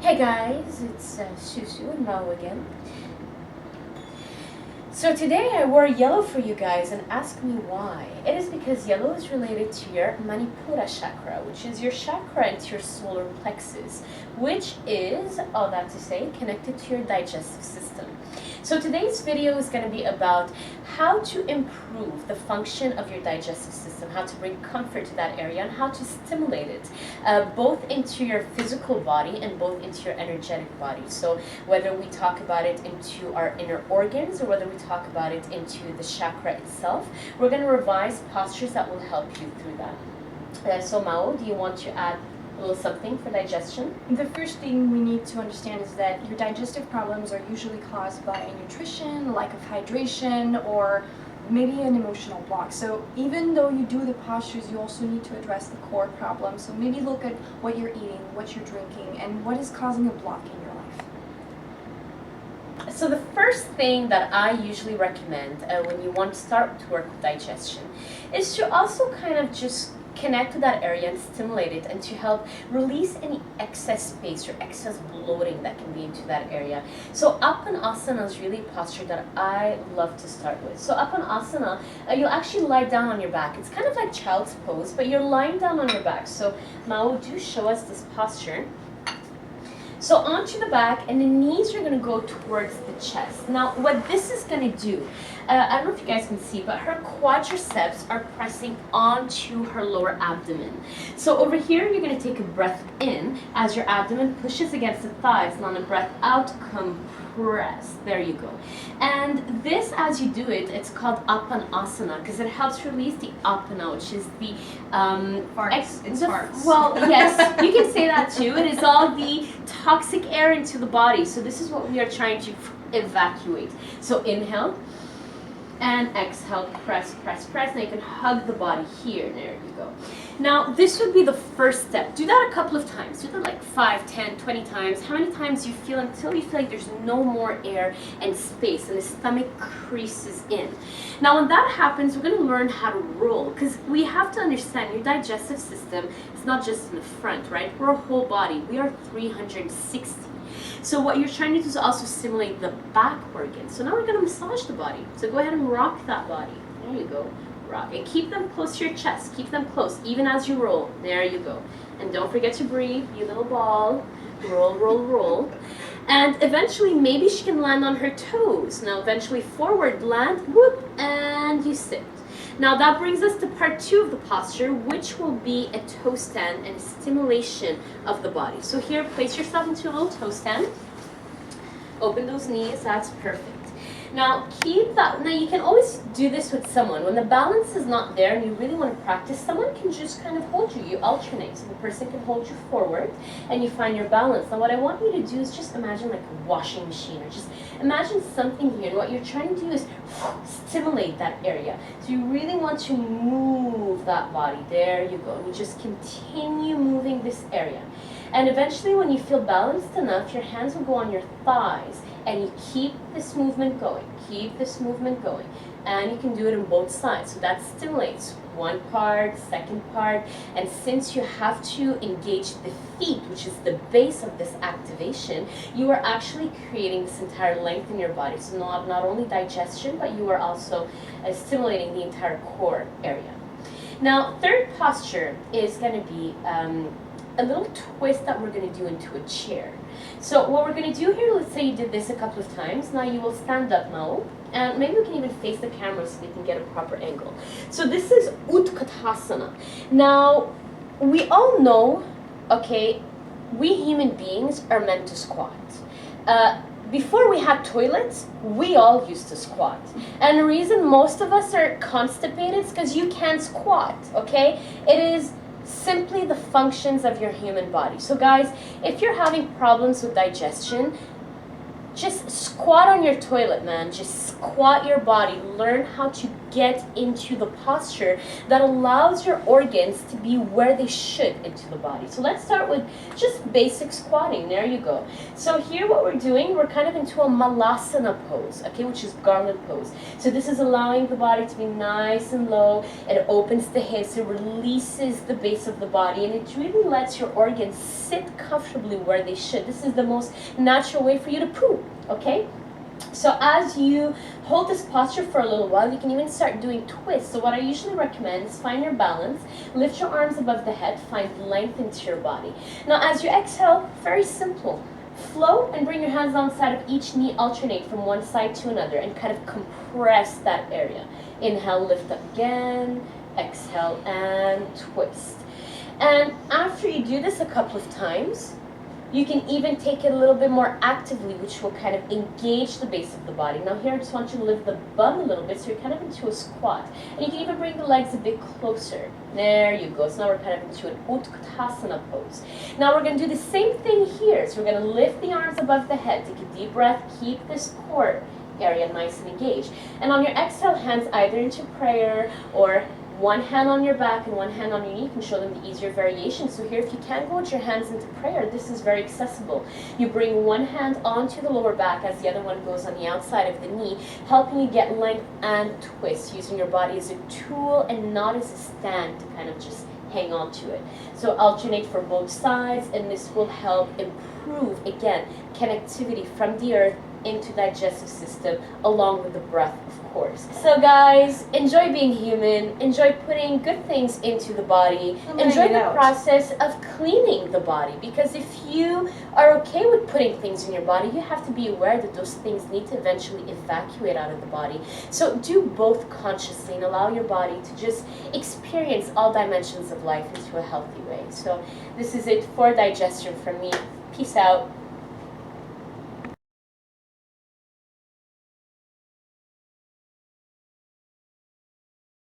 Hey guys, it's Susu and Mao again. So today I wore yellow for you guys, and ask me why. It is because yellow is related to your Manipura chakra, which is your chakra into your solar plexus, which is, all that to say, connected to your digestive system. So today's video is going to be about how to improve the function of your digestive system, how to bring comfort to that area, and how to stimulate it, both into your physical body and both into your energetic body. So whether we talk about it into our inner organs or whether we talk about it into the chakra itself, we're going to revise postures that will help you through that. So Mao, do you want to add a little something for digestion? The first thing we need to understand is that your digestive problems are usually caused by nutrition, lack of hydration, or maybe an emotional block. So even though you do the postures, you also need to address the core problem. So maybe look at what you're eating, what you're drinking, and what is causing a block in your life. So the first thing that I usually recommend when you want to start to work with digestion is to also kind of just connect to that area and stimulate it, and to help release any excess space or excess bloating that can be into that area. So Apanasana is really a posture that I love to start with. So Apanasana, you'll actually lie down on your back. It's kind of like child's pose, but you're lying down on your back. So Mao, do show us this posture. So onto the back, and the knees are going to go towards the chest. Now, what this is going to do, I don't know if you guys can see, but her quadriceps are pressing onto her lower abdomen. So over here, you're going to take a breath in as your abdomen pushes against the thighs, and on a breath out, compress. There you go. And this, as you do it, it's called Apanasana because it helps release the apana, which is the farts. Well, yes, you can say that too. It is all the toxic air into the body. So this is what we are trying to evacuate. So inhale and exhale, press, press, press. Now you can hug the body here. There you go. Now this would be the first step. Do that a couple of times. Do that like 5, 10, 20 times. How many times you feel until you feel like there's no more air and space and the stomach creases in. Now when that happens, we're going to learn how to roll, because we have to understand your digestive system is not just in the front, right? We're a whole body. We are 360. So what you're trying to do is also stimulate the back organ. So now we're going to massage the body. So go ahead and rock that body. There you go. Rock. And keep them close to your chest. Keep them close, even as you roll. There you go. And don't forget to breathe, you little ball. Roll, roll, roll. And eventually, maybe she can land on her toes. Now, eventually forward land, whoop, and you sit. Now that brings us to part 2 of the posture, which will be a toe stand and a stimulation of the body. So here, place yourself into a little toe stand. Open those knees, that's perfect. Now keep that, now you can always do this with someone. When the balance is not there and you really want to practice, someone can just kind of hold you. You alternate. So the person can hold you forward and you find your balance. Now what I want you to do is just imagine like a washing machine, or just imagine something here. And what you're trying to do is stimulate that area. So you really want to move that body. There you go. And you just continue moving this area. And eventually when you feel balanced enough, your hands will go on your thighs. And you keep this movement going, keep this movement going. And you can do it on both sides. So that stimulates one part, second part. And since you have to engage the feet, which is the base of this activation, you are actually creating this entire length in your body. So not only digestion, but you are also stimulating the entire core area. Now, third posture is going to be a little twist that we're going to do into a chair. So what we're going to do here, let's say you did this a couple of times. Now you will stand up now, and maybe we can even face the camera so we can get a proper angle. So this is Utkatasana. Now, we all know, okay, we human beings are meant to squat. Before we had toilets, we all used to squat. And the reason most of us are constipated is because you can't squat, okay? It is simply the functions of your human body. So guys, if you're having problems with digestion, just squat on your toilet, man. Just squat your body. Learn how to get into the posture that allows your organs to be where they should into the body. So let's start with just basic squatting. There you go. So here what we're doing, we're kind of into a malasana pose, okay, which is garland pose. So this is allowing the body to be nice and low. It opens the hips, it releases the base of the body, and it really lets your organs sit comfortably where they should. This is the most natural way for you to poo, okay? So as you hold this posture for a little while, you can even start doing twists. So what I usually recommend is find your balance, lift your arms above the head, find length into your body. Now as you exhale, very simple. Float and bring your hands on the side of each knee, alternate from one side to another and kind of compress that area. Inhale, lift up again, exhale and twist. And after you do this a couple of times, you can even take it a little bit more actively, which will kind of engage the base of the body. Now here I just want you to lift the bum a little bit, so you're kind of into a squat. And you can even bring the legs a bit closer. There you go. So now we're kind of into an Utkatasana pose. Now we're going to do the same thing here. So we're going to lift the arms above the head. Take a deep breath. Keep this core area nice and engaged. And on your exhale, hands either into prayer or one hand on your back and one hand on your knee. You can show them the easier variation. So here, if you can't go with your hands into prayer, this is very accessible. You bring one hand onto the lower back as the other one goes on the outside of the knee, helping you get length and twist, using your body as a tool and not as a stand to kind of just hang on to it. So alternate for both sides, and this will help improve, again, connectivity from the earth into digestive system, along with the breath, of course. So guys, enjoy being human, enjoy putting good things into the body, enjoy the process of cleaning the body, because if you are okay with putting things in your body, you have to be aware that those things need to eventually evacuate out of the body. So do both consciously and allow your body to just experience all dimensions of life into a healthy way. So this is it for digestion from me. Peace out.